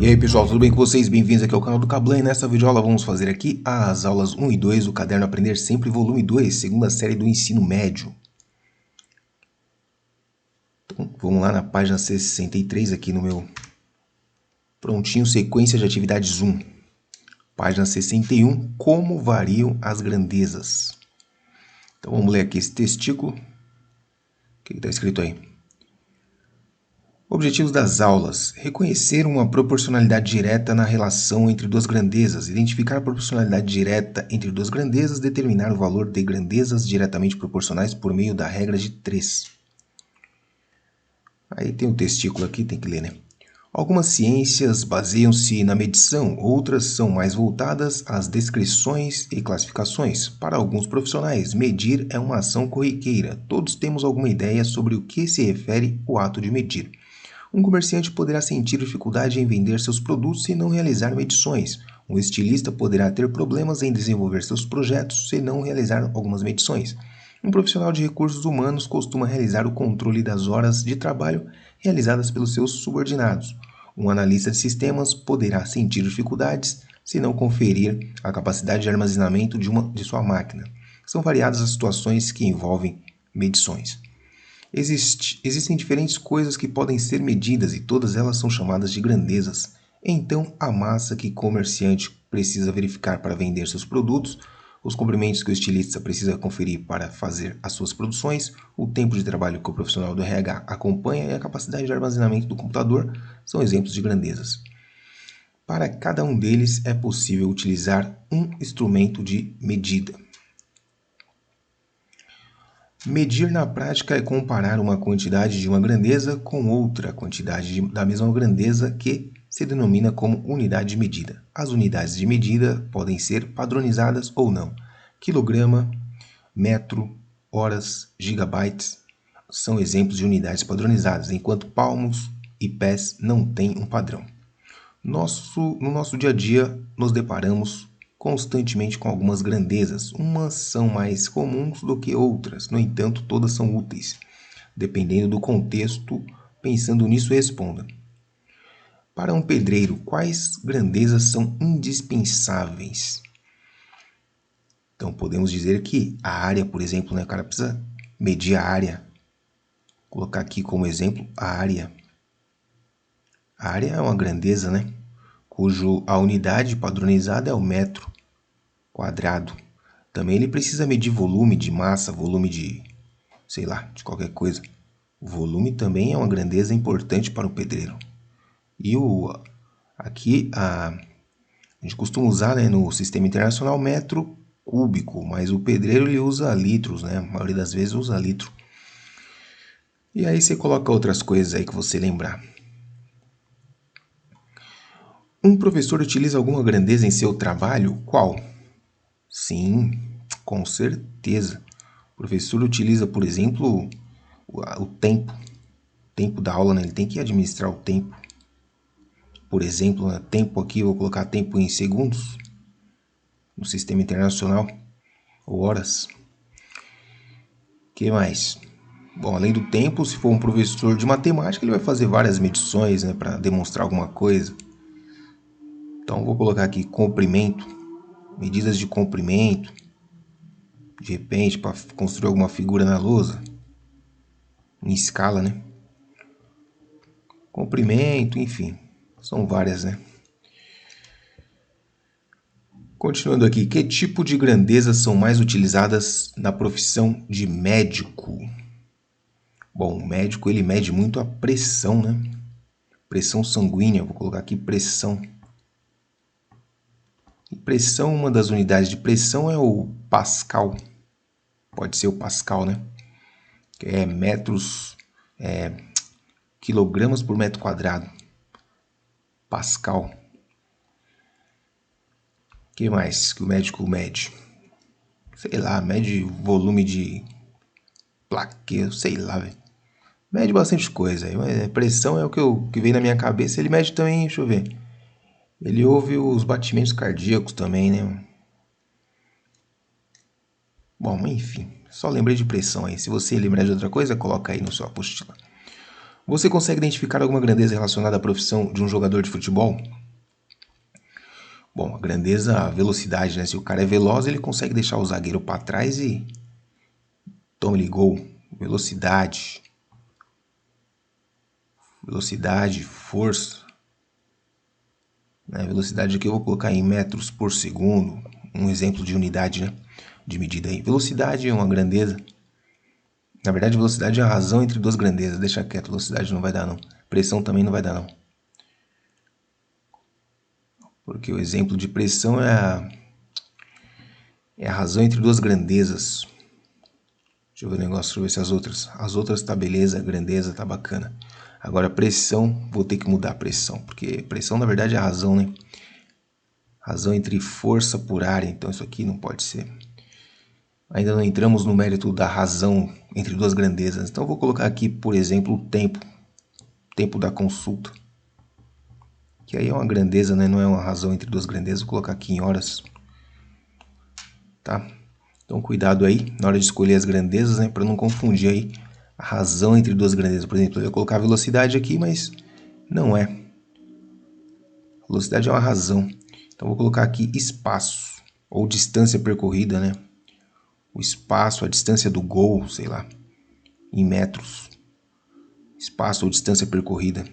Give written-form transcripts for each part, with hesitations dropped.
E aí pessoal, tudo bem com vocês? Bem-vindos aqui ao canal do Kablan e nessa videoaula vamos fazer aqui as aulas 1 e 2 do Caderno Aprender Sempre, volume 2, segunda série do ensino médio. Então, vamos lá na página C63 aqui no meu prontinho, sequência de atividades 1. Página 61, como variam as grandezas. Então vamos ler aqui esse testículo. O que está escrito aí? Objetivos das aulas: reconhecer uma proporcionalidade direta na relação entre duas grandezas, identificar a proporcionalidade direta entre duas grandezas, determinar o valor de grandezas diretamente proporcionais por meio da regra de 3. Aí tem um testículo aqui, tem que ler, né? Algumas ciências baseiam-se na medição, outras são mais voltadas às descrições e classificações. Para alguns profissionais, medir é uma ação corriqueira. Todos temos alguma ideia sobre o que se refere o ato de medir. Um comerciante poderá sentir dificuldade em vender seus produtos se não realizar medições. Um estilista poderá ter problemas em desenvolver seus projetos se não realizar algumas medições. Um profissional de recursos humanos costuma realizar o controle das horas de trabalho realizadas pelos seus subordinados. Um analista de sistemas poderá sentir dificuldades se não conferir a capacidade de armazenamento de sua máquina. São variadas as situações que envolvem medições. Existem diferentes coisas que podem ser medidas e todas elas são chamadas de grandezas. Então, a massa que o comerciante precisa verificar para vender seus produtos, os comprimentos que o estilista precisa conferir para fazer as suas produções, o tempo de trabalho que o profissional do RH acompanha e a capacidade de armazenamento do computador são exemplos de grandezas. Para cada um deles é possível utilizar um instrumento de medida. Medir na prática é comparar uma quantidade de uma grandeza com outra quantidade da mesma grandeza que se denomina como unidade de medida. As unidades de medida podem ser padronizadas ou não. Quilograma, metro, horas, gigabytes são exemplos de unidades padronizadas, enquanto palmos e pés não têm um padrão. No nosso dia a dia, nos deparamos constantemente com algumas grandezas. Umas são mais comuns do que outras, no entanto, todas são úteis. Dependendo do contexto, pensando nisso, responda. Para um pedreiro, quais grandezas são indispensáveis? Então, podemos dizer que a área, por exemplo, né, o cara precisa medir a área. Vou colocar aqui como exemplo a área. A área é uma grandeza, né? Cujo a unidade padronizada é o metro quadrado. Também ele precisa medir volume de massa, volume de, sei lá, de qualquer coisa. O volume também é uma grandeza importante para o pedreiro. E aqui a gente costuma usar, né, no sistema internacional metro cúbico, mas o pedreiro ele usa litros, né? A maioria das vezes usa litro. E aí você coloca outras coisas aí que você lembrar. Um professor utiliza alguma grandeza em seu trabalho? Qual? Sim, com certeza. O professor utiliza, por exemplo, o tempo da aula, né? Ele tem que administrar o tempo. Por exemplo, né? Tempo aqui, eu vou colocar tempo em segundos, no sistema internacional, ou horas. O que mais? Bom, além do tempo, se for um professor de matemática, ele vai fazer várias medições, né, para demonstrar alguma coisa. Então, vou colocar aqui comprimento, medidas de comprimento, de repente, para construir alguma figura na lousa, em escala, né? Comprimento, enfim, são várias, né? Continuando aqui, que tipo de grandezas são mais utilizadas na profissão de médico? Bom, o médico ele mede muito a pressão, né? Pressão sanguínea, vou colocar aqui pressão. E pressão, uma das unidades de pressão é o Pascal. Pode ser o Pascal, né? Que é metros, quilogramas por metro quadrado. Pascal. O que mais que o médico mede? Sei lá, mede volume de plaqueiro, sei lá, velho. Mede bastante coisa. Mas pressão é o que vem na minha cabeça. Ele mede também, deixa eu ver. Ele ouve os batimentos cardíacos também, né? Bom, enfim. Só lembrei de pressão aí. Se você lembrar de outra coisa, coloca aí na sua apostila. Você consegue identificar alguma grandeza relacionada à profissão de um jogador de futebol? Bom, a grandeza, a velocidade, né? Se o cara é veloz, ele consegue deixar o zagueiro para trás e toma-lhe gol. Velocidade. Velocidade, força. Né? Velocidade aqui eu vou colocar em metros por segundo. Um exemplo de unidade, né? De medida aí. Velocidade é uma grandeza. Na verdade, velocidade é a razão entre duas grandezas. Deixa quieto, velocidade não vai dar não. Pressão também não vai dar não. Porque o exemplo de pressão é a razão entre duas grandezas. Deixa eu ver o negócio, deixa eu ver se as outras. As outras tá beleza, grandeza tá bacana. Agora pressão, vou ter que mudar a pressão. Porque pressão na verdade é a razão, né? Razão entre força por área. Então isso aqui não pode ser. Ainda não entramos no mérito da razão entre duas grandezas. Então eu vou colocar aqui, por exemplo, o tempo. Tempo da consulta. Que aí é uma grandeza, né? Não é uma razão entre duas grandezas. Vou colocar aqui em horas. Tá? Então cuidado aí na hora de escolher as grandezas, né? Para não confundir aí a razão entre duas grandezas. Por exemplo, eu ia colocar velocidade aqui, mas não é. Velocidade é uma razão. Então vou colocar aqui espaço. Ou distância percorrida, né? O espaço, a distância do gol, sei lá. Em metros. Espaço ou distância percorrida.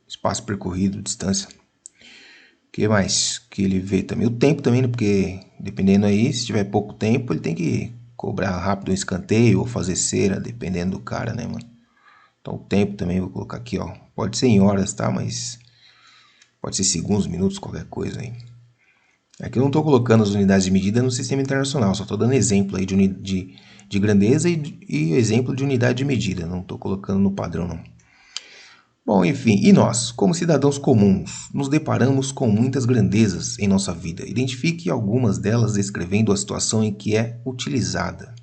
Espaço percorrido, distância. O que mais que ele vê também? O tempo também, né? Porque dependendo aí, se tiver pouco tempo, ele tem que cobrar rápido um escanteio ou fazer cera, dependendo do cara, né, mano? Então o tempo também vou colocar aqui, ó. Pode ser em horas, tá? Mas pode ser segundos, minutos, qualquer coisa aí. Aqui eu não estou colocando as unidades de medida no sistema internacional, só estou dando exemplo aí de grandeza e exemplo de unidade de medida. Não estou colocando no padrão, não. Bom, enfim, e nós, como cidadãos comuns, nos deparamos com muitas grandezas em nossa vida. Identifique algumas delas descrevendo a situação em que é utilizada.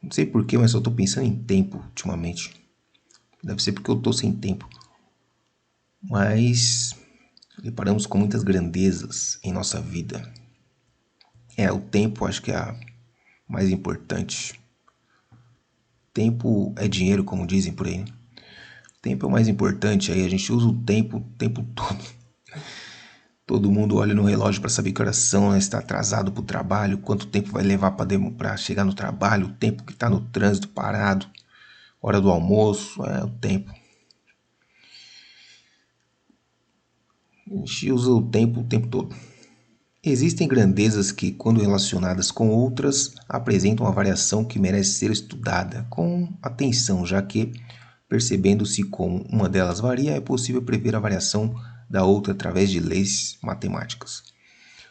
Não sei porquê, mas eu estou pensando em tempo ultimamente. Deve ser porque eu estou sem tempo. Mas deparamos com muitas grandezas em nossa vida. O tempo acho que é a mais importante. Tempo é dinheiro, como dizem por aí, né? Tempo é o mais importante, aí a gente usa o tempo todo. Todo mundo olha no relógio para saber que horas são, né? Está atrasado para o trabalho, quanto tempo vai levar para chegar no trabalho, o tempo que está no trânsito parado, hora do almoço, é o tempo. A gente usa o tempo todo. Existem grandezas que, quando relacionadas com outras, apresentam uma variação que merece ser estudada com atenção, já que, percebendo-se como uma delas varia, é possível prever a variação da outra através de leis matemáticas.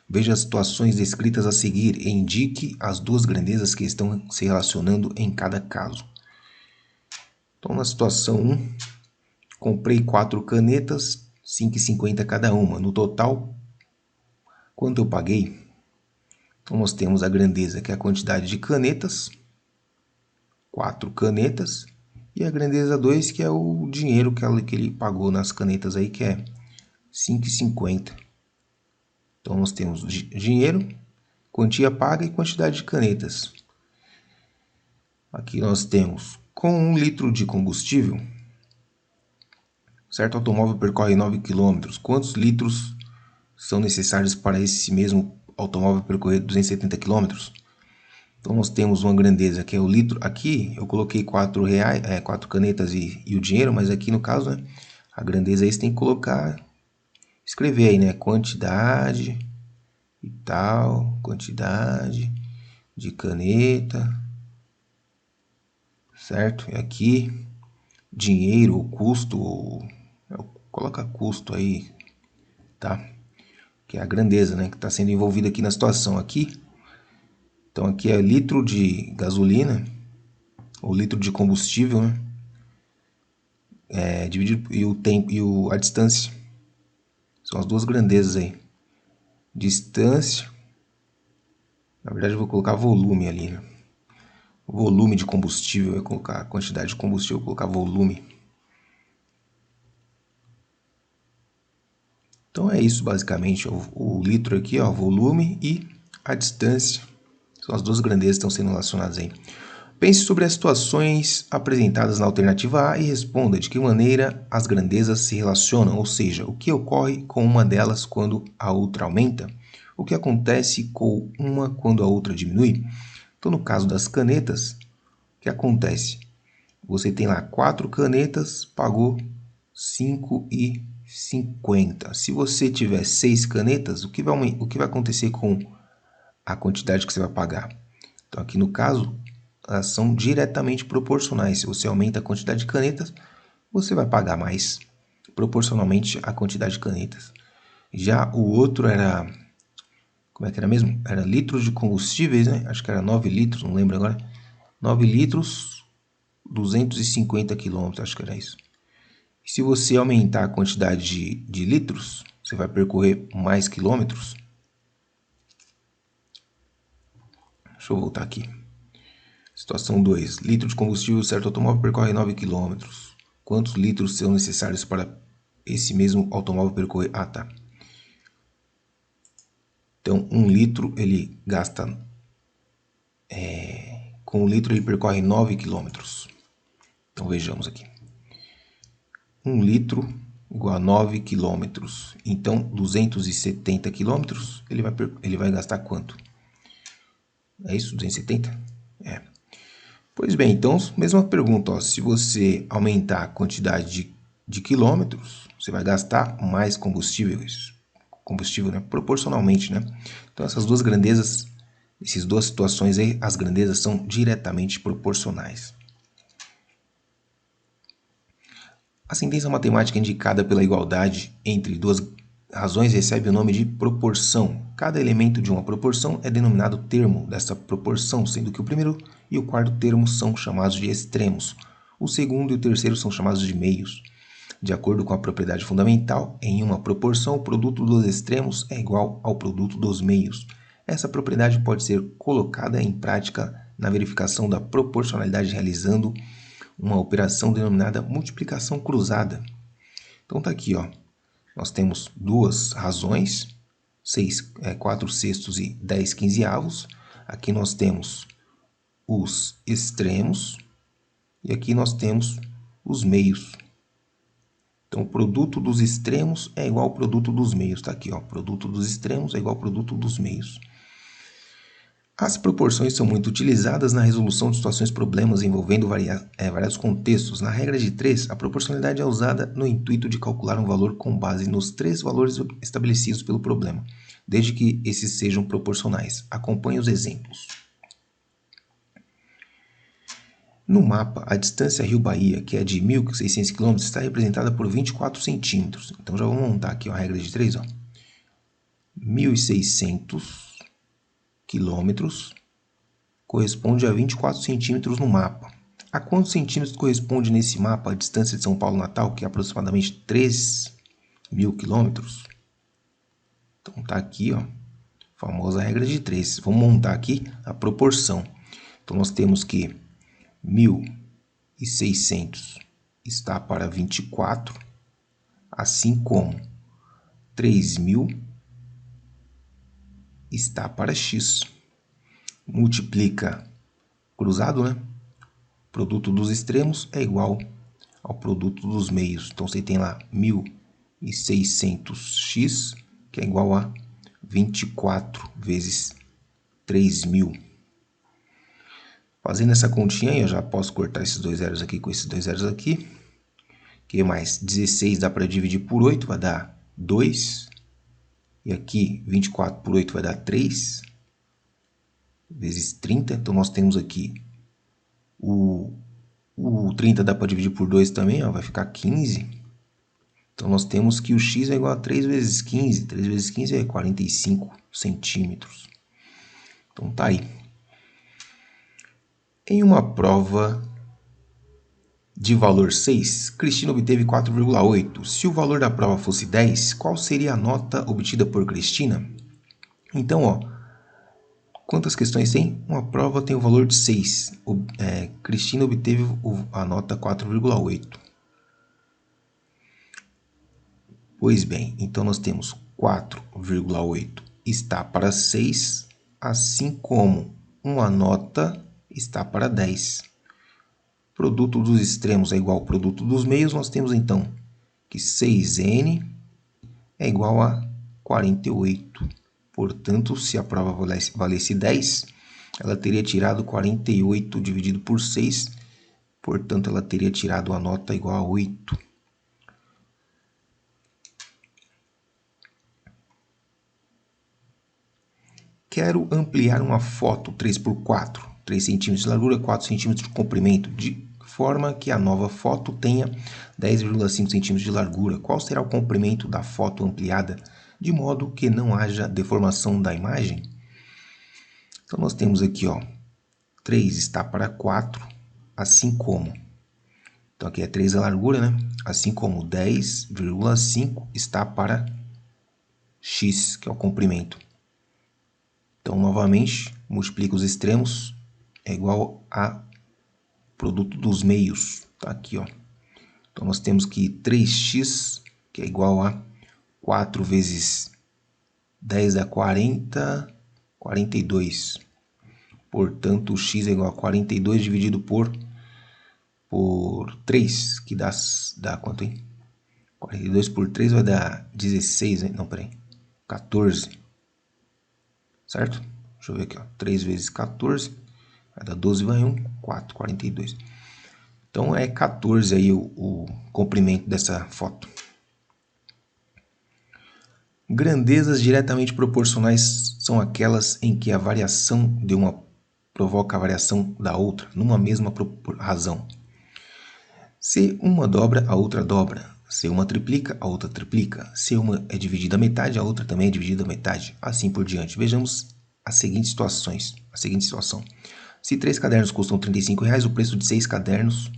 Veja as situações descritas a seguir e indique as duas grandezas que estão se relacionando em cada caso. Então, na situação 1, comprei 4 canetas, 5,50 cada uma. No total, quanto eu paguei? Então, nós temos a grandeza, que é a quantidade de canetas, 4 canetas, e a grandeza 2, que é o dinheiro que ele pagou nas canetas aí, que é 5,50. Então, nós temos dinheiro, quantia paga e quantidade de canetas. Aqui nós temos, com 1 litro de combustível, certo automóvel percorre 9 km. Quantos litros são necessários para esse mesmo automóvel percorrer 270 km? Então nós temos uma grandeza que é o litro. Aqui eu coloquei 4 canetas e o dinheiro, mas aqui no caso, né, a grandeza aí você tem que colocar, escrever aí, né, quantidade e tal, quantidade de caneta, certo? E aqui dinheiro ou custo, coloca custo aí, tá? Que é a grandeza, né, que está sendo envolvida aqui na situação aqui. Então aqui é litro de gasolina ou litro de combustível, né? Dividido e o tempo e a distância. São as duas grandezas aí. Distância. Na verdade eu vou colocar volume ali, né? Volume de combustível, eu vou colocar a quantidade de combustível, eu vou colocar volume. Então é isso basicamente, o litro aqui, ó, volume e a distância. São as duas grandezas que estão sendo relacionadas aí. Pense sobre as situações apresentadas na alternativa A e responda de que maneira as grandezas se relacionam, ou seja, o que ocorre com uma delas quando a outra aumenta, o que acontece com uma quando a outra diminui. Então, no caso das canetas, o que acontece? Você tem lá 4 canetas, pagou R$ 5,50. Se você tiver 6 canetas, o que vai acontecer com a quantidade que você vai pagar? Então, aqui no caso, elas são diretamente proporcionais. Se você aumenta a quantidade de canetas, você vai pagar mais proporcionalmente à quantidade de canetas. Já o outro era... Como é que era mesmo? Era litros de combustíveis, né? Acho que era 9 litros, não lembro agora. 9 litros, 250 quilômetros, acho que era isso. E se você aumentar a quantidade de litros, você vai percorrer mais quilômetros. Deixa eu voltar aqui. Situação 2. Litro de combustível, certo automóvel percorre 9 km. Quantos litros são necessários para esse mesmo automóvel percorrer? Ah, tá. Então, 1 litro ele gasta... com 1 litro ele percorre 9 km. Então, vejamos aqui. 1 litro igual a 9 km. Então, 270 km ele vai gastar quanto? É isso? 270? É. Pois bem, então, mesma pergunta, ó, se você aumentar a quantidade de quilômetros, você vai gastar mais combustível, né? Proporcionalmente, né? Então, essas duas grandezas, essas duas situações aí, as grandezas são diretamente proporcionais. A sentença matemática indicada pela igualdade entre duas razões recebe o nome de proporção. Cada elemento de uma proporção é denominado termo dessa proporção, sendo que o primeiro e o quarto termo são chamados de extremos. O segundo e o terceiro são chamados de meios. De acordo com a propriedade fundamental, em uma proporção, o produto dos extremos é igual ao produto dos meios. Essa propriedade pode ser colocada em prática na verificação da proporcionalidade realizando uma operação denominada multiplicação cruzada. Então tá aqui, ó. Nós temos duas razões, 4 sextos e 10 quinzeavos. Aqui nós temos os extremos e aqui nós temos os meios. Então, o produto dos extremos é igual ao produto dos meios. Está aqui, ó. Produto dos extremos é igual ao produto dos meios. As proporções são muito utilizadas na resolução de situações problemas envolvendo variados contextos. Na regra de 3, a proporcionalidade é usada no intuito de calcular um valor com base nos 3 valores estabelecidos pelo problema, desde que esses sejam proporcionais. Acompanhe os exemplos. No mapa, a distância Rio-Bahia, que é de 1.600 km, está representada por 24 centímetros. Então, já vamos montar aqui a regra de 3. 1.600 quilômetros corresponde a 24 centímetros no mapa. A quantos centímetros corresponde nesse mapa a distância de São Paulo-Natal, que é aproximadamente 3.000 quilômetros? Então tá aqui, ó, a famosa regra de 3. Vamos montar aqui a proporção. Então nós temos que 1.600 está para 24, assim como 3.000 está para x. Multiplica cruzado, né? Produto dos extremos é igual ao produto dos meios. Então, você tem lá 1.600x, que é igual a 24 vezes 3.000. Fazendo essa continha aí, eu já posso cortar esses dois zeros aqui com esses dois zeros aqui. Que mais? 16 dá para dividir por 8, vai dar 2. E aqui, 24 por 8 vai dar 3. Vezes 30. Então, nós temos aqui o 30 dá para dividir por 2 também, ó, vai ficar 15. Então, nós temos que o x é igual a 3 vezes 15. 3 vezes 15 é 45 centímetros. Então, tá aí. Em uma prova de valor 6, Cristina obteve 4,8. Se o valor da prova fosse 10, qual seria a nota obtida por Cristina? Então, ó, quantas questões tem? Uma prova tem o valor de 6. Cristina obteve a nota 4,8. Pois bem, então nós temos 4,8 está para 6, assim como uma nota está para 10. Produto dos extremos é igual ao produto dos meios. Nós temos então que 6n é igual a 48. Portanto, se a prova valesse 10, ela teria tirado 48 dividido por 6. Portanto, ela teria tirado a nota igual a 8. Quero ampliar uma foto 3x4, 3 cm de largura, 4 cm de comprimento, de forma que a nova foto tenha 10,5 cm de largura. Qual será o comprimento da foto ampliada, de modo que não haja deformação da imagem? Então, nós temos aqui, 3 está para 4, assim como... Então, aqui é 3 a largura, né? Assim como 10,5 está para x, que é o comprimento. Então, novamente, multiplica os extremos, é igual a produto dos meios. Tá aqui, Então, nós temos que 3x, que é igual a 4 vezes 10 dá 40, 42. Portanto, x é igual a 42 dividido por 3, que dá quanto, hein? 42 por 3 vai dar 16, hein? Não, peraí. 14. Certo? Deixa eu ver aqui, 3 vezes 14, vai dar 12, vai 1, 4, 42. Então, é 14 aí o comprimento dessa foto. Grandezas diretamente proporcionais são aquelas em que a variação de uma provoca a variação da outra, numa mesma razão. Se uma dobra, a outra dobra. Se uma triplica, a outra triplica. Se uma é dividida à metade, a outra também é dividida à metade. Assim por diante. Vejamos as seguintes situações. A seguinte situação. Se 3 cadernos custam R$ 35,00, o preço de 6 cadernos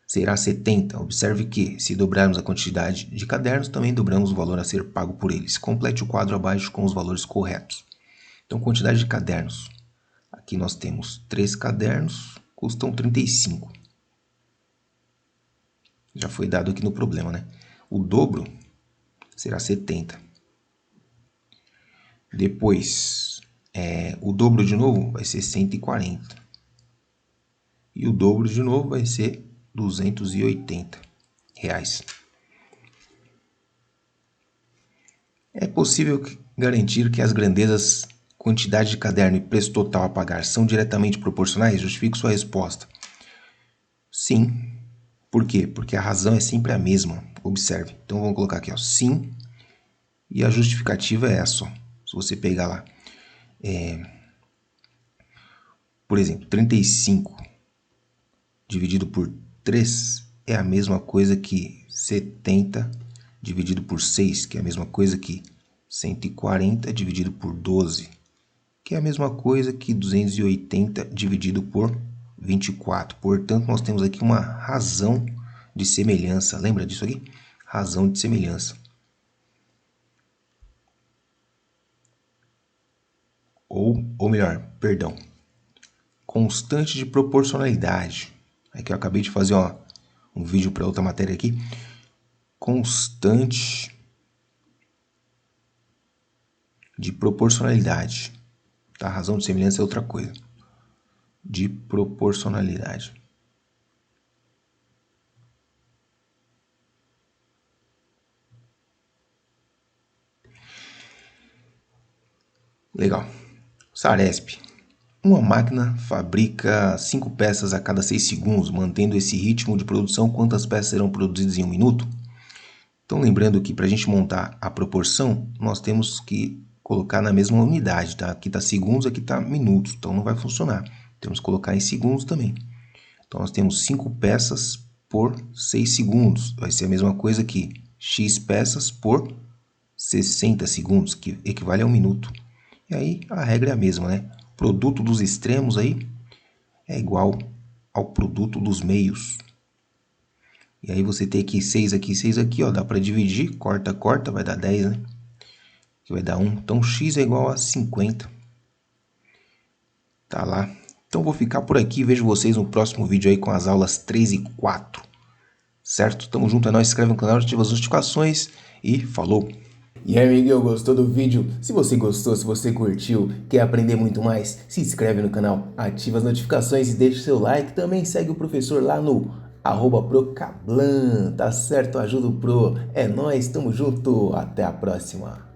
será 70. Observe que, se dobrarmos a quantidade de cadernos, também dobramos o valor a ser pago por eles. Complete o quadro abaixo com os valores corretos. Então, quantidade de cadernos. Aqui nós temos 3 cadernos, custam 35. Já foi dado aqui no problema, né? O dobro será 70. Depois, o dobro de novo vai ser 140. E o dobro de novo vai ser R$ 280. É possível garantir que as grandezas, quantidade de caderno e preço total a pagar são diretamente proporcionais? Justifique sua resposta. Sim. Por quê? Porque a razão é sempre a mesma. Observe. Então, vamos colocar aqui, sim. E a justificativa é essa, Se você pegar lá. Por exemplo, 35 dividido por 3 é a mesma coisa que 70 dividido por 6, que é a mesma coisa que 140 dividido por 12, que é a mesma coisa que 280 dividido por 24. Portanto, nós temos aqui uma razão de semelhança. Lembra disso aqui? Razão de semelhança. Ou melhor, perdão. Constante de proporcionalidade. Aqui eu acabei de fazer um vídeo para outra matéria aqui. Constante de proporcionalidade. Tá? A razão de semelhança é outra coisa. De proporcionalidade. Legal. Saresp. Uma máquina fabrica 5 peças a cada 6 segundos, mantendo esse ritmo de produção. Quantas peças serão produzidas em 1 minuto? Então, lembrando que para a gente montar a proporção, nós temos que colocar na mesma unidade, tá? Aqui está segundos, aqui está minutos, então não vai funcionar. Temos que colocar em segundos também. Então, nós temos 5 peças por 6 segundos. Vai ser a mesma coisa que x peças por 60 segundos, que equivale a 1 minuto. E aí, a regra é a mesma, né? O produto dos extremos aí é igual ao produto dos meios. E aí você tem aqui 6 aqui, dá para dividir, corta, vai dar 10, né? Que vai dar 1. Então, x é igual a 50. Tá lá. Então, vou ficar por aqui. Vejo vocês no próximo vídeo aí com as aulas 3 e 4. Certo? Tamo junto, é nóis. Se inscreve no canal, ativa as notificações e falou! E aí, amiguinho, gostou do vídeo? Se você gostou, se você curtiu, quer aprender muito mais, se inscreve no canal, ativa as notificações e deixa o seu like. Também segue o professor lá no @procablan, tá certo? Ajuda o Pro. É nóis, tamo junto, até a próxima.